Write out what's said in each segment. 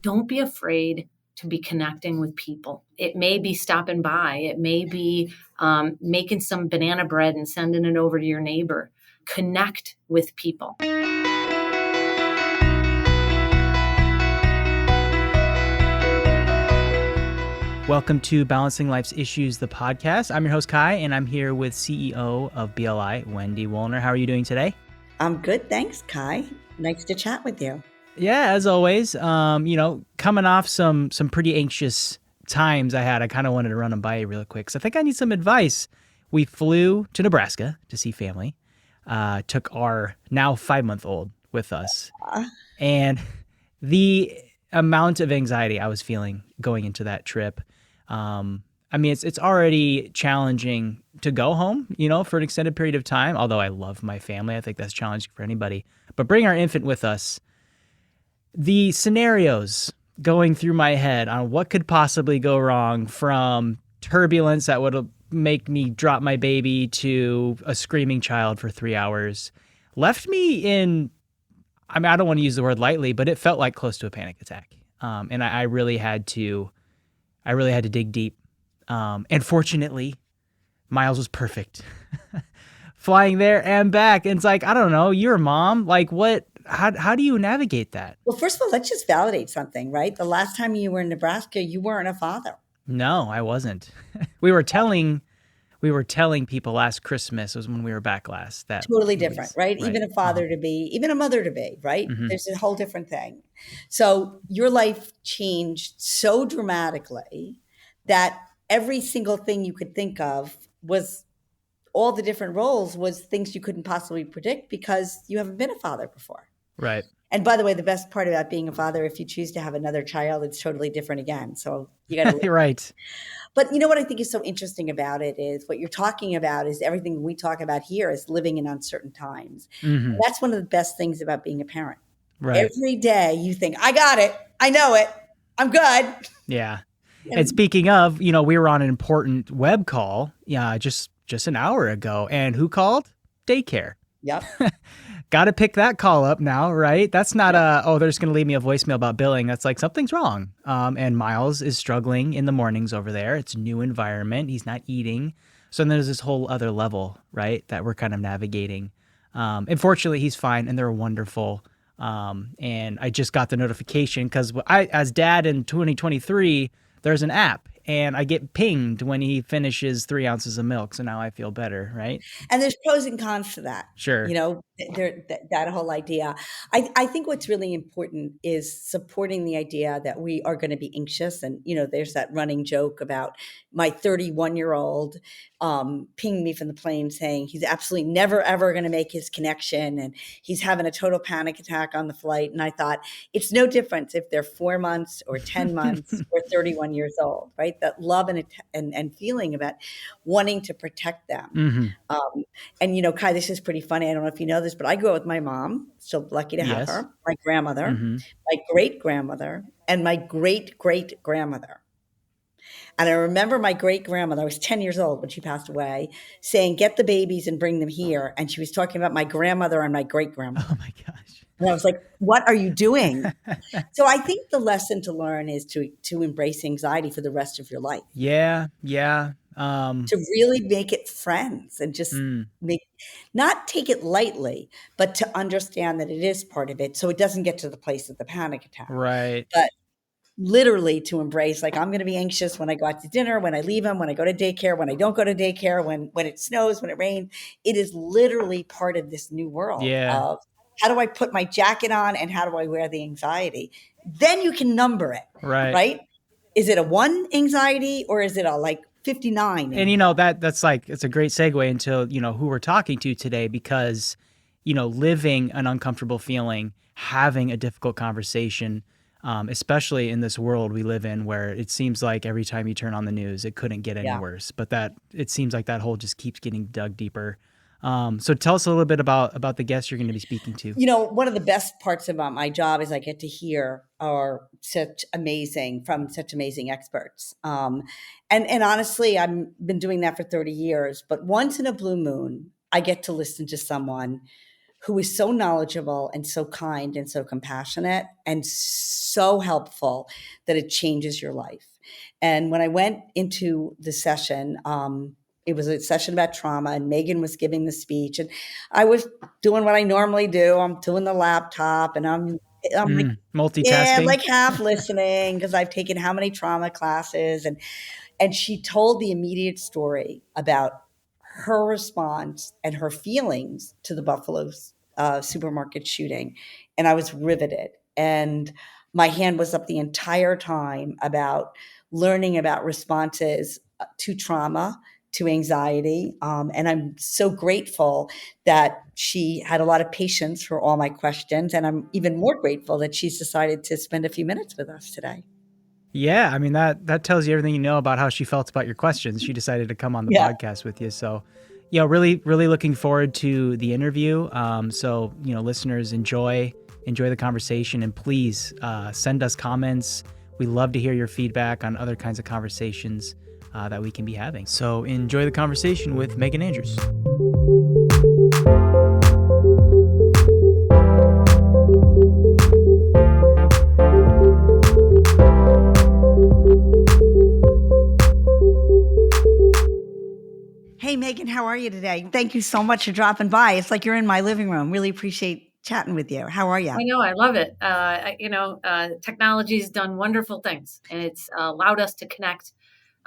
don't be afraid to be connecting with people. It may be stopping by. It may be making some banana bread and sending it over to your neighbor. Connect with people. Welcome to Balancing Life's Issues, the podcast. I'm your host, Kai, and I'm here with CEO of BLI, Wendy Wollner. How are you doing today? I'm good, thanks, Kai. Nice to chat with you. Yeah, as always, coming off some pretty anxious times I kind of wanted to run them by you real quick. So I think I need some advice. We flew to Nebraska to see family, took our now 5-month-old with us. And the amount of anxiety I was feeling going into that trip, it's already challenging to go home, for an extended period of time, although I love my family. I think that's challenging for anybody. But bring our infant with us. The scenarios going through my head on what could possibly go wrong, from turbulence that would make me drop my baby to a screaming child for 3 hours, left me in, I don't want to use the word lightly, but it felt like close to a panic attack. And I really had to dig deep. And fortunately, Miles was perfect. Flying there and back. And it's like, I don't know, you're a mom. Like, how do you navigate that? Well, first of all, let's just validate something, right? The last time you were in Nebraska, you weren't a father. No, I wasn't. We were telling people last Christmas, was when we were back last, that totally different, right? Even a father to be, even a mother to be, right? Mm-hmm. There's a whole different thing. So your life changed so dramatically that every single thing you could think of was, all the different roles was things you couldn't possibly predict because you haven't been a father before. Right. And by the way, the best part about being a father, if you choose to have another child, it's totally different again. So you got to right. But you know what I think is so interesting about it is what you're talking about is everything we talk about here is living in uncertain times. Mm-hmm. And that's one of the best things about being a parent. Right. Every day you think, I got it. I know it. I'm good. Yeah. And speaking of, we were on an important web call, just an hour ago. And who called? Daycare. Yep. Got to pick that call up now, right? That's not they're just going to leave me a voicemail about billing. That's like, something's wrong. And Miles is struggling in the mornings over there. It's a new environment. He's not eating. So then there's this whole other level, right, that we're kind of navigating. And fortunately, he's fine and they're wonderful. And I just got the notification because as dad in 2023, there's an app. And I get pinged when he finishes 3 ounces of milk. So now I feel better, right? And there's pros and cons to that. Sure. That whole idea. I think what's really important is supporting the idea that we are going to be anxious. And, there's that running joke about my 31-year-old pinged me from the plane saying he's absolutely never, ever going to make his connection. And he's having a total panic attack on the flight. And I thought, it's no difference if they're 4 months or 10 months or 31 years old, right? That love and feeling about wanting to protect them. Mm-hmm. And Kai, this is pretty funny. I don't know if you know this, but I grew up with my mom, still lucky to have her, my grandmother, my great-grandmother, and my great-great-grandmother. And I remember my great-grandmother, I was 10 years old when she passed away, saying, get the babies and bring them here. And she was talking about my grandmother and my great-grandmother. Oh my gosh. And I was like, what are you doing? So I think the lesson to learn is to embrace anxiety for the rest of your life. Yeah. To really make it friends and just not take it lightly, but to understand that it is part of it. So it doesn't get to the place of the panic attack. Right. But literally to embrace, like, I'm going to be anxious when I go out to dinner, when I leave him, when I go to daycare, when I don't go to daycare, when it snows, when it rains. It is literally part of this new world of how do I put my jacket on and how do I wear the anxiety? Then you can number it. Right? Is it a 1 anxiety or is it a 59? And that's like, it's a great segue into, who we're talking to today, because, living an uncomfortable feeling, having a difficult conversation, especially in this world we live in where it seems like every time you turn on the news, it couldn't get any worse, but it seems like that hole just keeps getting dug deeper. So tell us a little bit about the guests you're going to be speaking to. One of the best parts about my job is I get to hear such amazing experts. And honestly, I've been doing that for 30 years, but once in a blue moon, I get to listen to someone who is so knowledgeable and so kind and so compassionate and so helpful that it changes your life. And when I went into the session, it was a session about trauma, and Megan was giving the speech, and I was doing what I normally do. I'm doing the laptop, and I'm like, yeah, Multitasking. like half listening because I've taken how many trauma classes, and she told the immediate story about her response and her feelings to the Buffalo supermarket shooting, and I was riveted. And my hand was up the entire time about learning about responses to trauma, to anxiety. And I'm so grateful that she had a lot of patience for all my questions. And I'm even more grateful that she's decided to spend a few minutes with us today. Yeah, I mean that tells you everything you know about how she felt about your questions. She decided to come on the Yeah. podcast with you. So, really, really looking forward to the interview. So, listeners, enjoy the conversation, and please send us comments. We love to hear your feedback on other kinds of conversations that we can be having. So, enjoy the conversation with Megan Andrews. Hey, Megan, how are you today? Thank you so much for dropping by. It's like you're in my living room. Really appreciate chatting with you. How are you? I know, I love it. Technology's done wonderful things, and it's allowed us to connect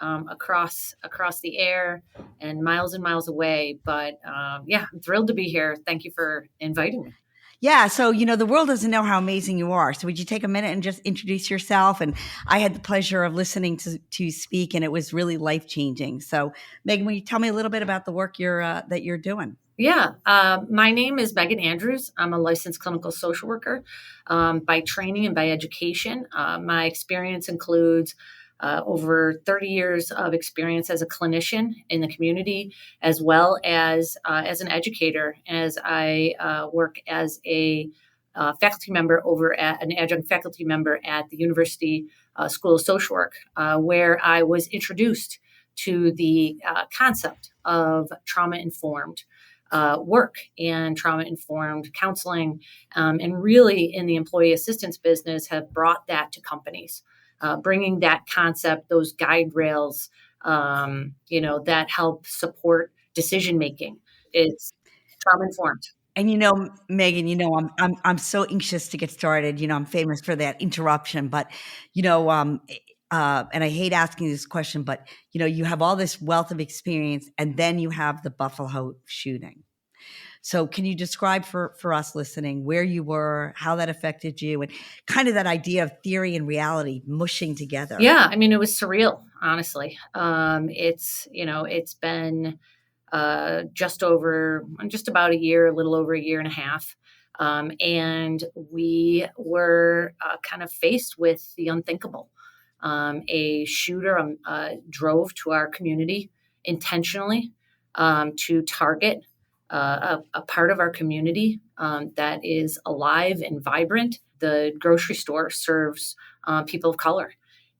across the air and miles away. But yeah, I'm thrilled to be here. Thank you for inviting me. Yeah. So, the world doesn't know how amazing you are. So would you take a minute and just introduce yourself? And I had the pleasure of listening to you speak, and it was really life-changing. So Megan, will you tell me a little bit about the work that you're doing? Yeah. My name is Megan Andrews. I'm a licensed clinical social worker by training and by education. My experience includes over 30 years of experience as a clinician in the community, as well as an educator, as I work as a faculty member an adjunct faculty member at the University School of Social Work, where I was introduced to the concept of trauma-informed work and trauma-informed counseling, and really in the employee assistance business have brought that to companies. Bringing that concept, those guide rails, that help support decision making. It's trauma informed. And Megan, I'm so anxious to get started. I'm famous for that interruption, but and I hate asking this question, but you have all this wealth of experience, and then you have the Buffalo shooting. So can you describe for us listening where you were, how that affected you, and kind of that idea of theory and reality mushing together? Yeah, I mean, it was surreal, honestly. It's been just about a year, a little over a year and a half. And we were kind of faced with the unthinkable. A shooter drove to our community intentionally to target a part of our community that is alive and vibrant. The grocery store serves people of color.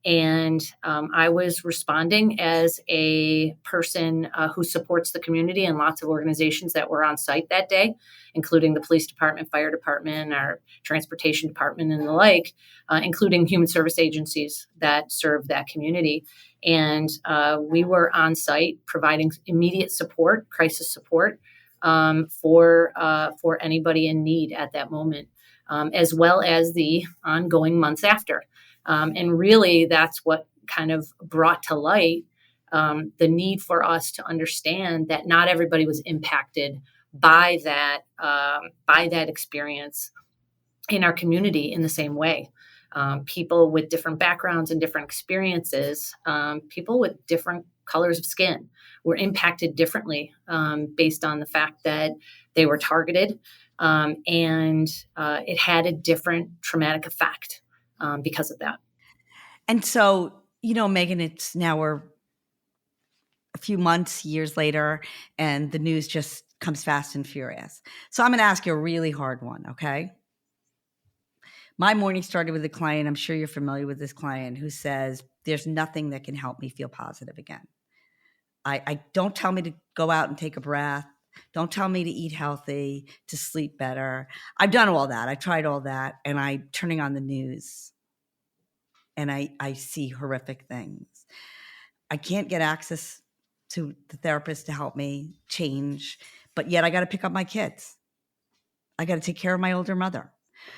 And I was responding as a person who supports the community and lots of organizations that were on site that day, including the police department, fire department, our transportation department, and the like, including human service agencies that serve that community. And we were on site providing immediate support, crisis support for anybody in need at that moment, as well as the ongoing months after. And really, that's what kind of brought to light the need for us to understand that not everybody was impacted by that experience in our community in the same way. People with different backgrounds and different experiences, people with different colors of skin were impacted differently based on the fact that they were targeted, and it had a different traumatic effect because of that. And so, Megan, it's now we're a few months, years later, and the news just comes fast and furious. So I'm going to ask you a really hard one, okay? My morning started with a client. I'm sure you're familiar with this client who says, there's nothing that can help me feel positive again. I don't tell me to go out and take a breath. Don't tell me to eat healthy, to sleep better. I've done all that. I tried all that. And I'm turning on the news and I see horrific things. I can't get access to the therapist to help me change, but yet I got to pick up my kids. I got to take care of my older mother.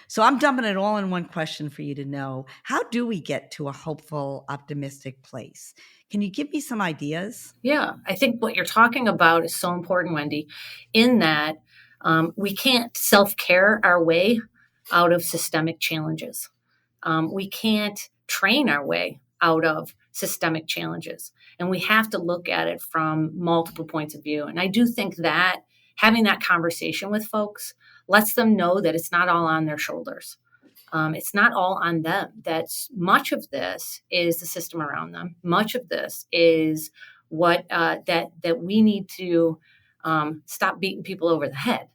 So I'm dumping it all in one question for you to know. How do we get to a hopeful, optimistic place? Can you give me some ideas? Yeah, I think what you're talking about is so important, Wendy, in that we can't self-care our way out of systemic challenges. We can't train our way out of systemic challenges. And we have to look at it from multiple points of view. And I do think that having that conversation with folks lets them know that it's not all on their shoulders. It's not all on them. That's much of this is the system around them. Much of this is what that we need to stop beating people over the head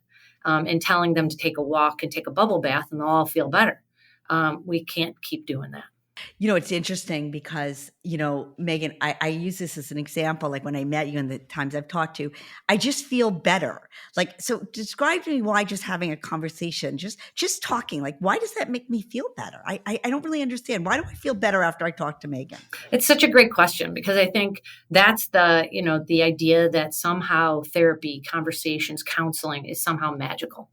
and telling them to take a walk and take a bubble bath and they'll all feel better. We can't keep doing that. It's interesting because, Megan, I use this as an example. Like when I met you and the times I've talked to you, I just feel better. Like, so describe to me why just having a conversation, just talking, like, why does that make me feel better? I don't really understand. Why do I feel better after I talk to Megan? It's such a great question because I think that's the idea that somehow therapy, conversations, counseling is somehow magical.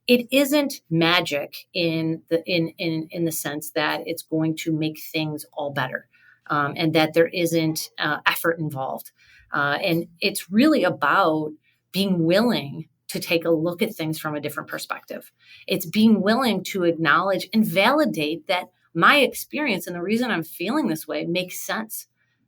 It isn't magic in the sense that it's going to make things all better, and that there isn't effort involved. And it's really about being willing to take a look at things from a different perspective. It's being willing to acknowledge and validate that my experience and the reason I'm feeling this way makes sense.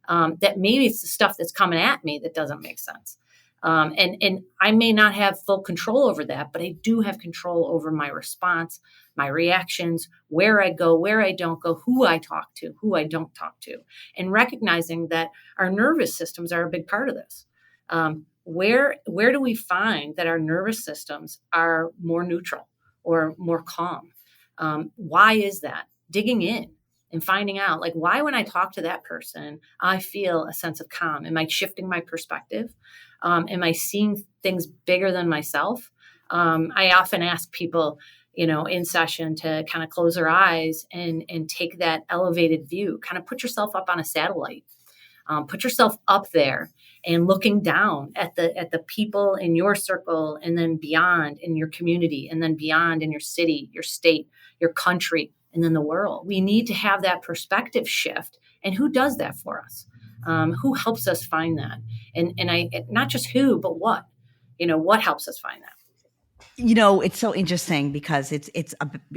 That maybe it's the stuff that's coming at me that doesn't make sense. And I may not have full control over that, but I do have control over my response, my reactions, where I go, where I don't go, who I talk to, who I don't talk to, and recognizing that our nervous systems are a big part of this. Where do we find that our nervous systems are more neutral or more calm? Why is that? Digging in and finding out, like, why when I talk to that person, I feel a sense of calm. Am I shifting my perspective? Am I seeing things bigger than myself? I often ask people, in session to kind of close their eyes and take that elevated view, kind of put yourself up on a satellite, put yourself up there and looking down at the people in your circle and then beyond in your community and then beyond in your city, your state, your country, and then the world. We need to have that perspective shift. And who does that for us? Who helps us find that? And I, not just who, but what, what helps us find that? It's so interesting because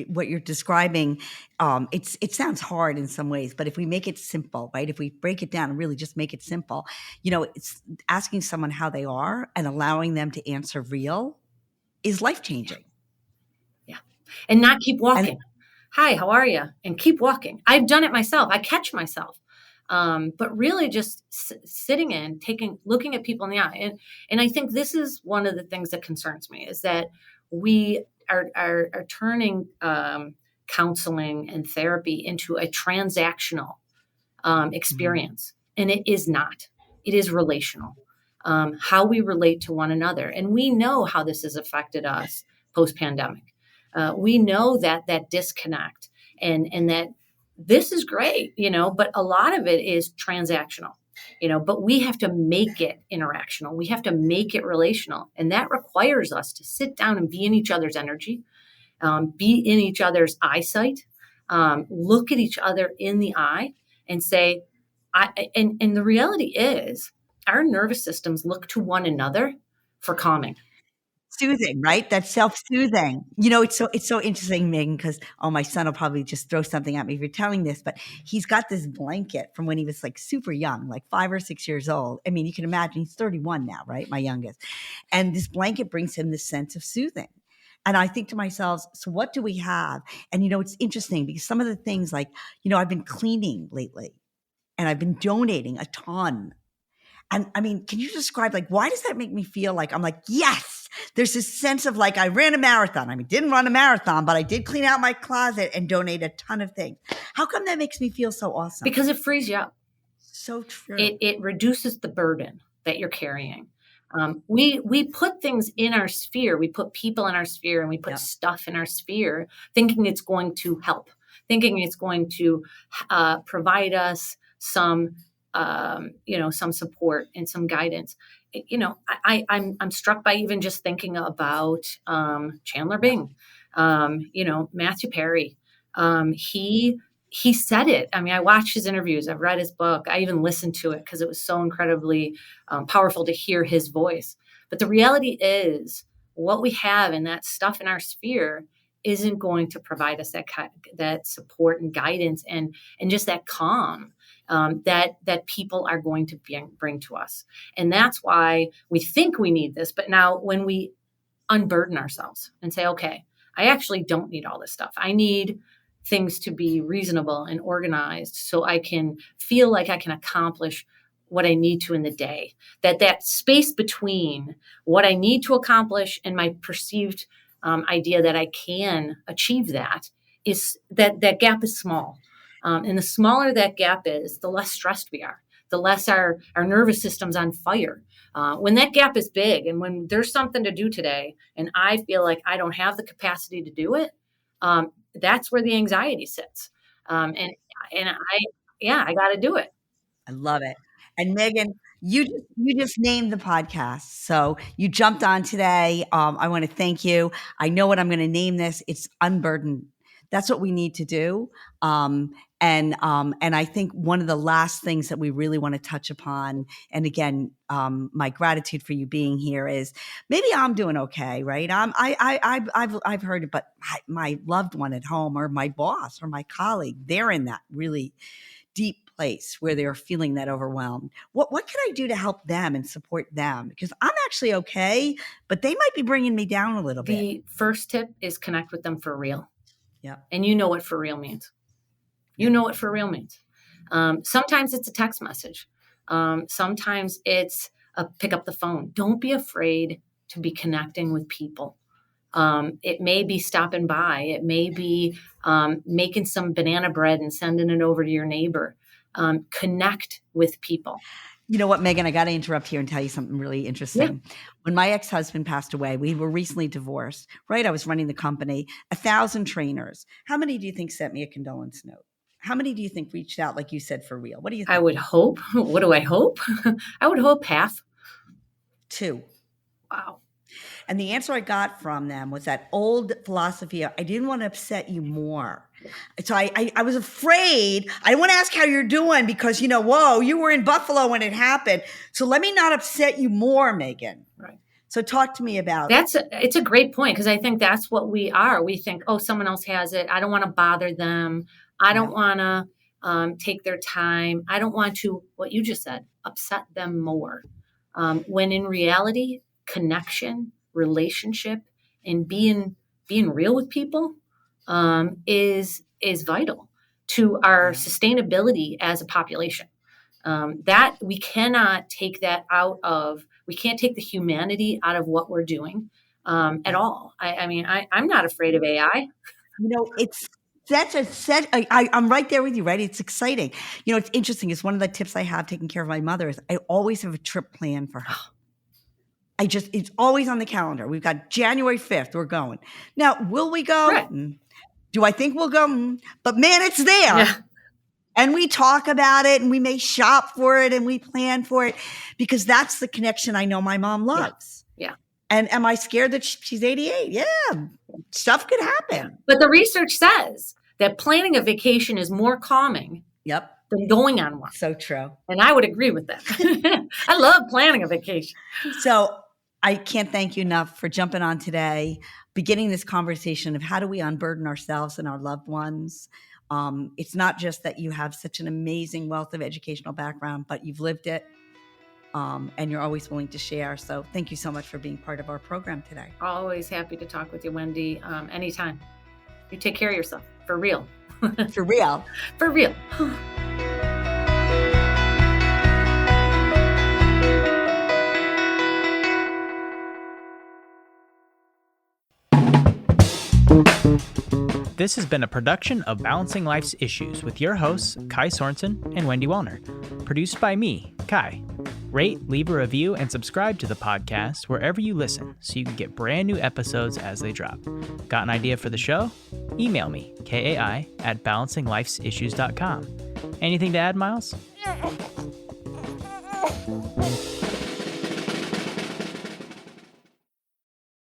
what you're describing. It sounds hard in some ways, but if we make it simple, right? If we break it down and really just make it simple, it's asking someone how they are and allowing them to answer real is life-changing. Yeah. And not keep walking. Hi, how are you? And keep walking. I've done it myself. I catch myself. But really just sitting in, looking at people in the eye. And I think this is one of the things that concerns me is that we are turning counseling and therapy into a transactional experience. And it is not. It is relational. How we relate to one another. And we know how this has affected us post-pandemic. We know that disconnect and that this is great, but a lot of it is transactional, but we have to make it interactional. We have to make it relational. And that requires us to sit down and be in each other's energy, be in each other's eyesight, look at each other in the eye and say, and the reality is our nervous systems look to one another for calming. Soothing, right? That's self-soothing. It's so interesting, Megan, because my son will probably just throw something at me for telling this, but he's got this blanket from when he was like super young, like 5 or 6 years old. I mean, you can imagine he's 31 now, right? My youngest. And this blanket brings him this sense of soothing. And I think to myself, so what do we have? And it's interesting because some of the things like, I've been cleaning lately and I've been donating a ton. And I mean, can you describe, like, why does that make me feel like I'm like, yes, there's this sense of like, I ran a marathon. I mean, didn't run a marathon, but I did clean out my closet and donate a ton of things. How come that makes me feel so awesome? Because it frees you up. So true. It reduces the burden that you're carrying. We put things in our sphere. We put people in our sphere, and we put stuff in our sphere, thinking it's going to help, thinking it's going to provide us some some support and some guidance. I'm struck by even just thinking about Chandler Bing, Matthew Perry. He said it. I mean, I watched his interviews. I've read his book. I even listened to it because it was so incredibly powerful to hear his voice. But the reality is, what we have in that stuff in our sphere isn't going to provide us that support and guidance and just that calm that people are going to bring to us. And that's why we think we need this. But now when we unburden ourselves and say, okay, I actually don't need all this stuff. I need things to be reasonable and organized so I can feel like I can accomplish what I need to in the day. That space between what I need to accomplish and my perceived idea that I can achieve that is that gap is small. And the smaller that gap is, the less stressed we are, the less our nervous system's on fire. When that gap is big and when there's something to do today and I feel like I don't have the capacity to do it, that's where the anxiety sits. I got to do it. I love it. And Megan, you just named the podcast. So you jumped on today. I want to thank you. I know what I'm going to name this. It's Unburden. That's what we need to do. And I think one of the last things that we really want to touch upon, and again, my gratitude for you being here is maybe I'm doing okay, right? I've heard it, but my loved one at home or my boss or my colleague, they're in that really deep place where they're feeling that overwhelmed. What can I do to help them and support them? Because I'm actually okay, but they might be bringing me down a little bit. The first tip is connect with them for real. Yeah. And you know what for real means. You know what for real means. Sometimes it's a text message. Sometimes it's pick up the phone. Don't be afraid to be connecting with people. It may be stopping by. It may be making some banana bread and sending it over to your neighbor. Connect with people. You know what, Megan, I got to interrupt here and tell you something really interesting. Yeah. When my ex-husband passed away, we were recently divorced, right? I was running the company, 1,000 trainers. How many do you think sent me a condolence note? How many do you think reached out, like you said, for real? What do you think? I would hope. What do I hope? I would hope half. 2. Wow. And the answer I got from them was that old philosophy of, I didn't want to upset you more. So I was afraid. I didn't want to ask how you're doing because, whoa, you were in Buffalo when it happened. So let me not upset you more, Megan. Right. So talk to me about it's a great point because I think that's what we are. We think, oh, someone else has it. I don't want to bother them. I don't want to take their time. I don't want to, what you just said, upset them more. When in reality, connection, relationship, and being real with people is vital to our sustainability as a population. That we cannot take we can't take the humanity out of what we're doing at all. I'm not afraid of AI. I'm right there with you, right? It's exciting. It's interesting. It's one of the tips I have taking care of my mother is I always have a trip planned for her. It's always on the calendar. We've got January 5th. We're going. Now, will we go? Right. Do I think we'll go? But man, it's there. Yeah. And we talk about it and we may shop for it and we plan for it because that's the connection I know my mom loves. Yeah. And am I scared that she's 88? Yeah. Stuff could happen. But the research says that planning a vacation is more calming than going on one. So true. And I would agree with that. I love planning a vacation. So I can't thank you enough for jumping on today, beginning this conversation of how do we unburden ourselves and our loved ones. It's not just that you have such an amazing wealth of educational background, but you've lived it. And you're always willing to share. So thank you so much for being part of our program today. Always happy to talk with you, Wendy. Anytime. You take care of yourself. For real. For real. For real. This has been a production of Balancing Life's Issues with your hosts, Kai Sorensen and Wendy Wellner. Produced by me, Kai. Rate, leave a review, and subscribe to the podcast wherever you listen so you can get brand new episodes as they drop. Got an idea for the show? Email me, kai@balancinglifesissues.com. Anything to add, Miles?